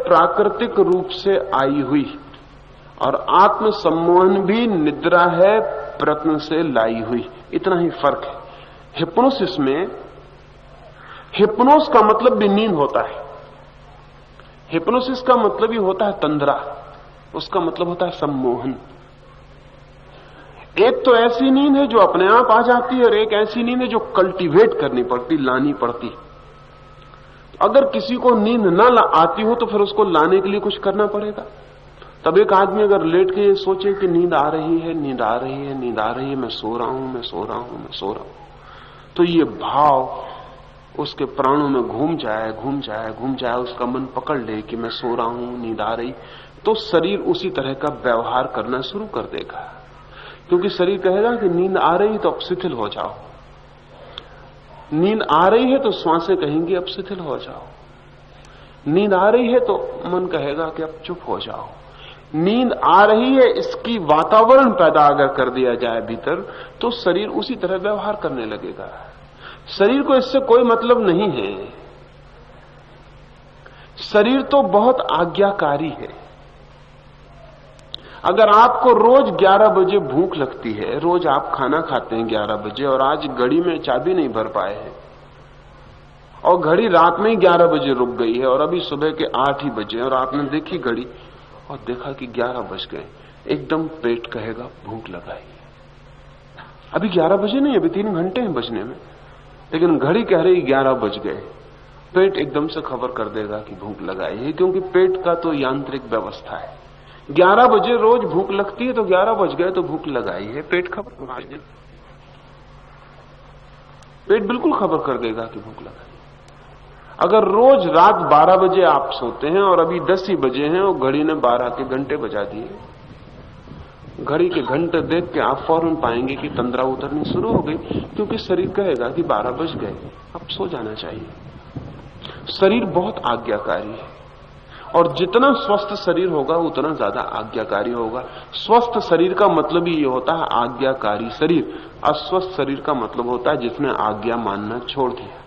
प्राकृतिक रूप से आई हुई और आत्म सम्मोहन भी निद्रा है प्रत्न से लाई हुई, इतना ही फर्क है। हिप्नोसिस में हिप्नोस का मतलब भी नींद होता है। हिप्नोसिस का मतलब ही होता है तंद्रा, उसका मतलब होता है सम्मोहन। एक तो ऐसी नींद है जो अपने आप आ जाती है और एक ऐसी नींद है जो कल्टीवेट करनी पड़ती, लानी पड़ती। अगर किसी को नींद ना आती हो तो फिर उसको लाने के लिए कुछ करना पड़ेगा। तब एक आदमी अगर लेट के ये सोचे कि नींद आ रही है, नींद आ रही है, नींद आ रही है, मैं सो रहा हूं, मैं सो रहा हूं, मैं सो रहा हूं, तो ये भाव उसके प्राणों में घूम जाए, घूम जाए, घूम जाए, उसका मन पकड़ ले कि मैं सो रहा हूं, नींद आ रही, तो शरीर उसी तरह का व्यवहार करना शुरू कर देगा। क्योंकि शरीर कहेगा कि नींद आ रही तो अब शिथिल हो जाओ, नींद आ रही है तो श्वासें कहेंगी अब शिथिल हो जाओ, नींद आ रही है तो मन कहेगा कि अब चुप हो जाओ। नींद आ रही है इसकी वातावरण पैदा अगर कर दिया जाए भीतर, तो शरीर उसी तरह व्यवहार करने लगेगा। शरीर को इससे कोई मतलब नहीं है। शरीर तो बहुत आज्ञाकारी है। अगर आपको रोज 11 बजे भूख लगती है, रोज आप खाना खाते हैं 11 बजे, और आज घड़ी में चाबी नहीं भर पाए हैं और घड़ी रात में ही 11 बजे रुक गई है और अभी सुबह के 8 ही बजे, और आपने देखी घड़ी और देखा कि 11 बज गए, एकदम पेट कहेगा भूख लगाई। अभी 11 बजे नहीं, अभी 3 घंटे हैं बजने में, लेकिन घड़ी कह रही 11 बज गए। पेट एकदम से खबर कर देगा कि भूख लगाई है, क्योंकि पेट का तो यांत्रिक व्यवस्था है। 11 बजे रोज भूख लगती है तो 11 बज गए तो भूख लगाई है, पेट खबर, पेट बिल्कुल खबर कर देगा कि भूख लगाई। अगर रोज रात 12 बजे आप सोते हैं और अभी 10 ही बजे हैं और घड़ी ने 12 के घंटे बजा दिए, घड़ी के घंटे देख के आप फौरन पाएंगे कि तंद्रा उतरनी शुरू हो गई, क्योंकि शरीर कहेगा कि 12 बज गए, अब सो जाना चाहिए। शरीर बहुत आज्ञाकारी है और जितना स्वस्थ शरीर होगा उतना ज्यादा आज्ञाकारी होगा। स्वस्थ शरीर का मतलब ही ये होता है आज्ञाकारी शरीर। अस्वस्थ शरीर का मतलब होता है जिसने आज्ञा मानना छोड़ दिया।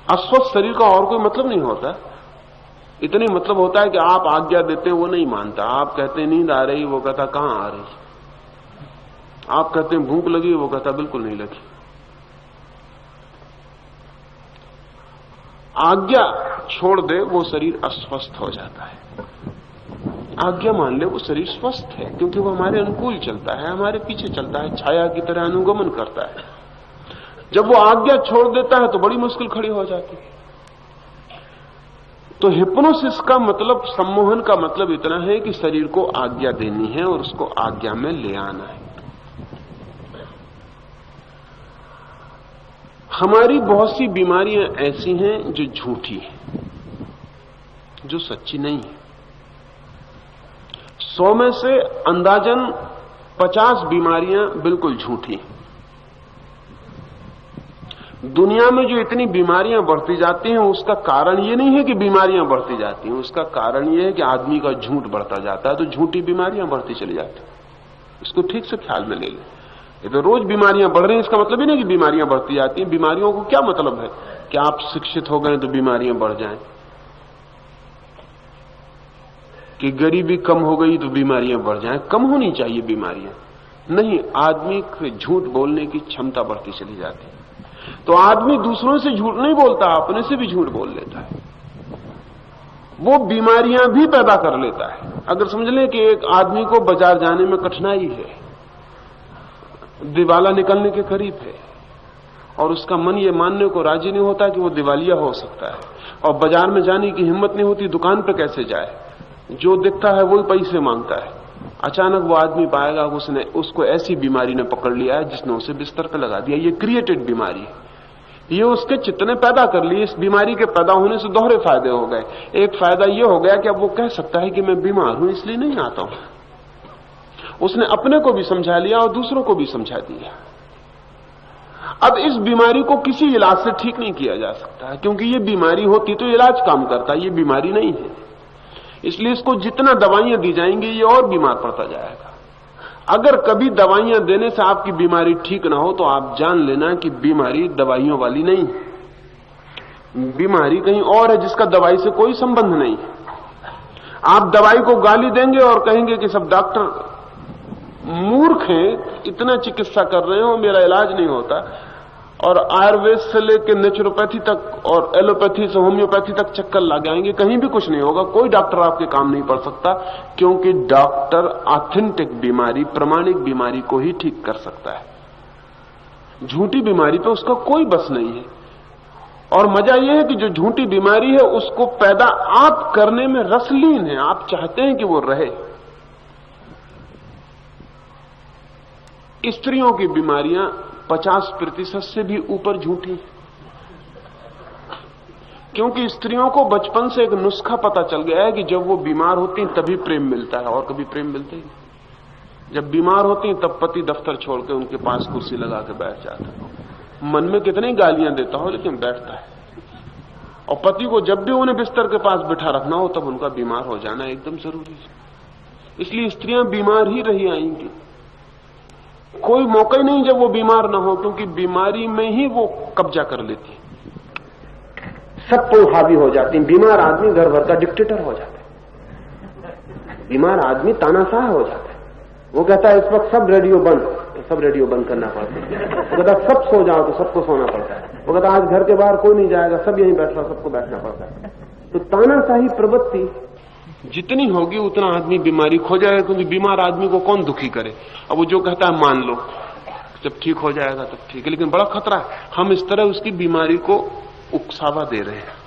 अस्वस्थ शरीर का और कोई मतलब नहीं होता, इतनी मतलब होता है कि आप आज्ञा देते हैं वो नहीं मानता। आप कहते हैं नींद आ रही, वो कहता कहां आ रही। आप कहते हैं भूख लगी, वो कहता बिल्कुल नहीं लगी। आज्ञा छोड़ दे वो शरीर अस्वस्थ हो जाता है, आज्ञा मान ले वो शरीर स्वस्थ है, क्योंकि वो हमारे अनुकूल चलता है, हमारे पीछे चलता है, छाया की तरह अनुगमन करता है। जब वो आज्ञा छोड़ देता है तो बड़ी मुश्किल खड़ी हो जाती है। तो हिप्नोसिस का मतलब, सम्मोहन का मतलब इतना है कि शरीर को आज्ञा देनी है और उसको आज्ञा में ले आना है। हमारी बहुत सी बीमारियां ऐसी हैं जो झूठी हैं, जो सच्ची नहीं है। 100 में से अंदाजन 50 बीमारियां बिल्कुल झूठी हैं। दुनिया में जो इतनी बीमारियां बढ़ती जाती हैं उसका कारण ये नहीं है कि बीमारियां बढ़ती जाती हैं, उसका कारण ये है कि आदमी का झूठ बढ़ता जाता है, तो झूठी बीमारियां बढ़ती चली जाती हैं। इसको ठीक से ख्याल में ले लें। ये तो रोज बीमारियां बढ़ रही हैं, इसका मतलब ही नहीं कि बीमारियां बढ़ती जाती हैं। बीमारियों को क्या मतलब है कि आप शिक्षित हो गए तो बीमारियां बढ़ जाएं, कि गरीबी कम हो गई तो बीमारियां बढ़ जाएं। कम होनी चाहिए बीमारियां, नहीं, आदमी झूठ बोलने की क्षमता बढ़ती चली जाती है। तो आदमी दूसरों से झूठ नहीं बोलता, अपने से भी झूठ बोल लेता है, वो बीमारियां भी पैदा कर लेता है। अगर समझ लें कि एक आदमी को बाजार जाने में कठिनाई है, दिवाला निकलने के करीब है, और उसका मन ये मानने को राजी नहीं होता कि वो दिवालिया हो सकता है, और बाजार में जाने की हिम्मत नहीं होती, दुकान पर कैसे जाए, जो दिखता है वही पैसे मांगता है। अचानक वो आदमी पाएगा उसने, उसको ऐसी बीमारी ने पकड़ लिया है जिसने उसे बिस्तर पर लगा दिया। ये क्रिएटेड बीमारी है, ये उसके चित्त ने पैदा कर ली। इस बीमारी के पैदा होने से दोहरे फायदे हो गए। एक फायदा ये हो गया कि अब वो कह सकता है कि मैं बीमार हूं इसलिए नहीं आता हूं। उसने अपने को भी समझा लिया और दूसरों को भी समझा दिया। अब इस बीमारी को किसी इलाज से ठीक नहीं किया जा सकता, क्योंकि ये बीमारी होती तो इलाज काम करता, ये बीमारी नहीं है। इसलिए इसको जितना दवाइयां दी जाएंगी ये और बीमार पड़ता जाएगा। अगर कभी दवाइयां देने से आपकी बीमारी ठीक ना हो तो आप जान लेना कि बीमारी दवाइयों वाली नहीं है। बीमारी कहीं और है जिसका दवाई से कोई संबंध नहीं है। आप दवाई को गाली देंगे और कहेंगे कि सब डॉक्टर मूर्ख हैं, इतना चिकित्सा कर रहे हो, मेरा इलाज नहीं होता। और आयुर्वेद से लेकर नेचुरोपैथी तक और एलोपैथी से होम्योपैथी तक चक्कर लग जाएंगे, कहीं भी कुछ नहीं होगा। कोई डॉक्टर आपके काम नहीं पड़ सकता, क्योंकि डॉक्टर ऑथेंटिक बीमारी, प्रमाणिक बीमारी को ही ठीक कर सकता है। झूठी बीमारी पे उसका कोई बस नहीं है। और मजा यह है कि जो झूठी बीमारी है उसको पैदा आप करने में रसलीन है, आप चाहते हैं कि वो रहे। स्त्रियों की बीमारियां 50% से भी ऊपर झूठी है, क्योंकि स्त्रियों को बचपन से एक नुस्खा पता चल गया है कि जब वो बीमार होती हैं तभी प्रेम मिलता है, और कभी प्रेम मिलता ही नहीं। जब बीमार होती हैं तब पति दफ्तर छोड़ के उनके पास कुर्सी लगा के बैठ जाता है, मन में कितनी गालियां देता हो लेकिन बैठता है। और पति को जब भी उन्हें बिस्तर के पास बिठा रखना हो तब उनका बीमार हो जाना एकदम जरूरी है। इसलिए स्त्रियां बीमार ही रही आएंगी, कोई मौका ही नहीं जब वो बीमार ना हो, क्योंकि बीमारी में ही वो कब्जा कर लेती है, सब पर हावी हो जाती है। बीमार आदमी घर भर का डिक्टेटर हो जाता है, बीमार आदमी तानाशाह हो जाता है। वो कहता है इस वक्त सब रेडियो बंद, तो सब रेडियो बंद करना पड़ता है। वो कहता है सब सो जाओ, तो सबको सोना पड़ता है। वो कहता है आज घर के बाहर कोई नहीं जाएगा, सब यहीं बैठ रहा, सबको बैठना पड़ता है। तो तानाशाही प्रवृत्ति जितनी होगी उतना आदमी बीमारी खो जाएगा, क्योंकि बीमार आदमी को कौन दुखी करे। अब वो जो कहता है मान लो, जब ठीक हो जाएगा तब ठीक है, लेकिन बड़ा खतरा है, हम इस तरह उसकी बीमारी को उकसावा दे रहे हैं।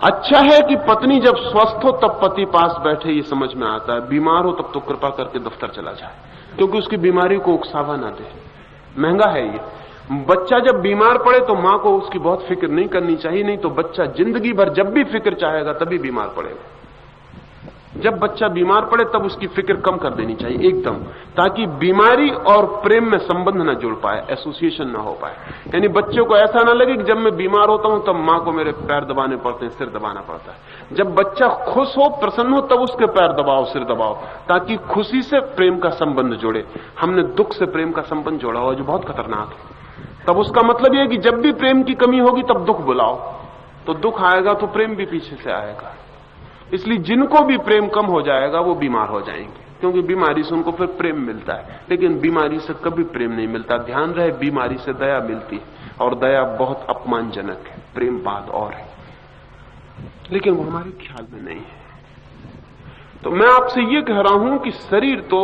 अच्छा है कि पत्नी जब स्वस्थ हो तब पति पास बैठे, ये समझ में आता है। बीमार हो तब तो कृपा करके दफ्तर चला जाए, क्योंकि उसकी बीमारी को उकसावा ना दे। महंगा है ये। बच्चा जब बीमार पड़े तो मां को उसकी बहुत फिक्र नहीं करनी चाहिए, नहीं तो बच्चा जिंदगी भर जब भी फिक्र चाहेगा तभी बीमार पड़ेगा। जब बच्चा बीमार पड़े तब उसकी फिक्र कम कर देनी चाहिए एकदम, ताकि बीमारी और प्रेम में संबंध न जुड़ पाए, एसोसिएशन ना हो पाए। यानी बच्चों को ऐसा ना लगे कि जब मैं बीमार होता हूं तब मां को मेरे पैर दबाने पड़ते हैं, सिर दबाना पड़ता है। जब बच्चा खुश हो, प्रसन्न हो, तब उसके पैर दबाओ, सिर दबाओ, ताकि खुशी से प्रेम का संबंध जुड़े। हमने दुख से प्रेम का संबंध जोड़ा हुआ, जो बहुत खतरनाक है। तब उसका मतलब यह कि जब भी प्रेम की कमी होगी तब दुख बुलाओ, तो दुख आएगा तो प्रेम भी पीछे से आएगा। इसलिए जिनको भी प्रेम कम हो जाएगा वो बीमार हो जाएंगे, क्योंकि बीमारी से उनको फिर प्रेम मिलता है, लेकिन बीमारी से कभी प्रेम नहीं मिलता। ध्यान रहे, बीमारी से दया मिलती है, और दया बहुत अपमानजनक है, प्रेम बात और है, लेकिन वो हमारे ख्याल में नहीं है। तो मैं आपसे ये कह रहा हूं कि शरीर तो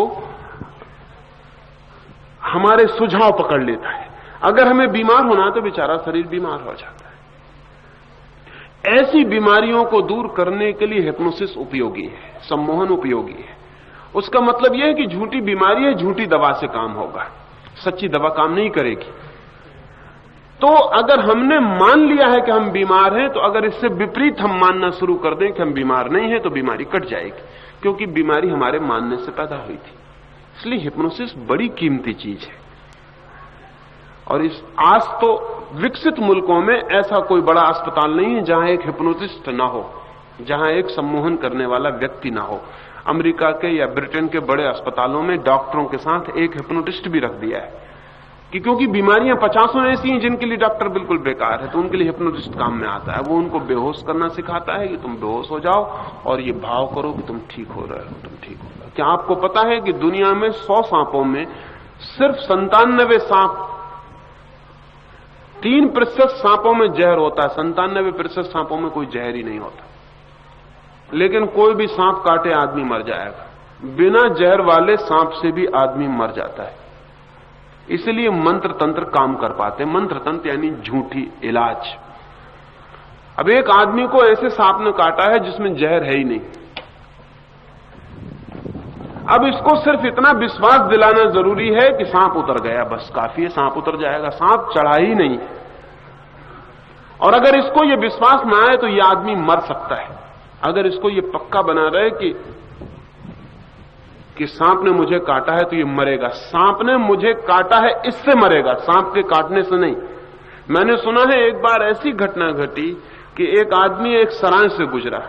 हमारे सुझाव पकड़ लेता है। अगर हमें बीमार होना तो बेचारा शरीर बीमार हो जाता है। ऐसी बीमारियों को दूर करने के लिए हिप्नोसिस उपयोगी है, सम्मोहन उपयोगी है। उसका मतलब यह है कि झूठी बीमारी है, झूठी दवा से काम होगा, सच्ची दवा काम नहीं करेगी। तो अगर हमने मान लिया है कि हम बीमार हैं, तो अगर इससे विपरीत हम मानना शुरू कर दें कि हम बीमार नहीं हैं, तो बीमारी कट जाएगी, क्योंकि बीमारी हमारे मानने से पैदा हुई थी। इसलिए हिप्नोसिस बड़ी कीमती चीज है। और इस आज तो विकसित मुल्कों में ऐसा कोई बड़ा अस्पताल नहीं है जहां एक हिप्नोटिस्ट ना हो, जहां एक सम्मोहन करने वाला व्यक्ति ना हो। अमेरिका के या ब्रिटेन के बड़े अस्पतालों में डॉक्टरों के साथ एक हिप्नोटिस्ट भी रख दिया है, कि क्योंकि बीमारियां 50 ऐसी हैं जिनके लिए डॉक्टर बिल्कुल बेकार है, तो उनके लिए हिप्नोटिस्ट काम में आता है। वो उनको बेहोश करना सिखाता है कि तुम बेहोश हो जाओ और ये भाव करो कि तुम ठीक हो रहे हो, तुम ठीक हो रहे हो। क्या आपको पता है कि दुनिया में 100 सांपों में सिर्फ 97 सांप, 3% सांपों में जहर होता है, 97% सांपों में कोई जहर ही नहीं होता। लेकिन कोई भी सांप काटे आदमी मर जाएगा। बिना जहर वाले सांप से भी आदमी मर जाता है। इसलिए मंत्र तंत्र काम कर पाते। मंत्र तंत्र यानी झूठी इलाज। अब एक आदमी को ऐसे सांप ने काटा है जिसमें जहर है ही नहीं। अब इसको सिर्फ इतना विश्वास दिलाना जरूरी है कि सांप उतर गया, बस काफी है, सांप उतर जाएगा, सांप चढ़ा ही नहीं। और अगर इसको यह विश्वास ना आए तो यह आदमी मर सकता है। अगर इसको यह पक्का बना रहे कि सांप ने मुझे काटा है तो ये मरेगा, सांप ने मुझे काटा है इससे मरेगा, सांप के काटने से नहीं। मैंने सुना है एक बार ऐसी घटना घटी कि एक आदमी एक सराय से गुजरा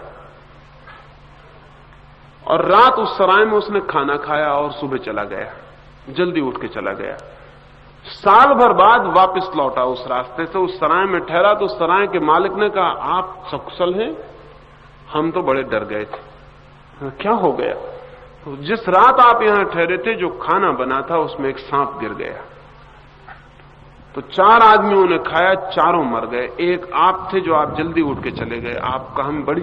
और रात उस सराय में उसने खाना खाया और सुबह चला गया, जल्दी उठ के चला गया। साल भर बाद वापस लौटा उस रास्ते से, उस सराय में ठहरा तो उस सराय के मालिक ने कहा, आप सकुशल हैं? हम तो बड़े डर गए थे। क्या हो गया? तो जिस रात आप यहां ठहरे थे, जो खाना बना था उसमें एक सांप गिर गया, तो 4 आदमियों ने खाया, चारों मर गए। एक आप थे जो आप जल्दी उठ के चले गए, आपका हम बड़ी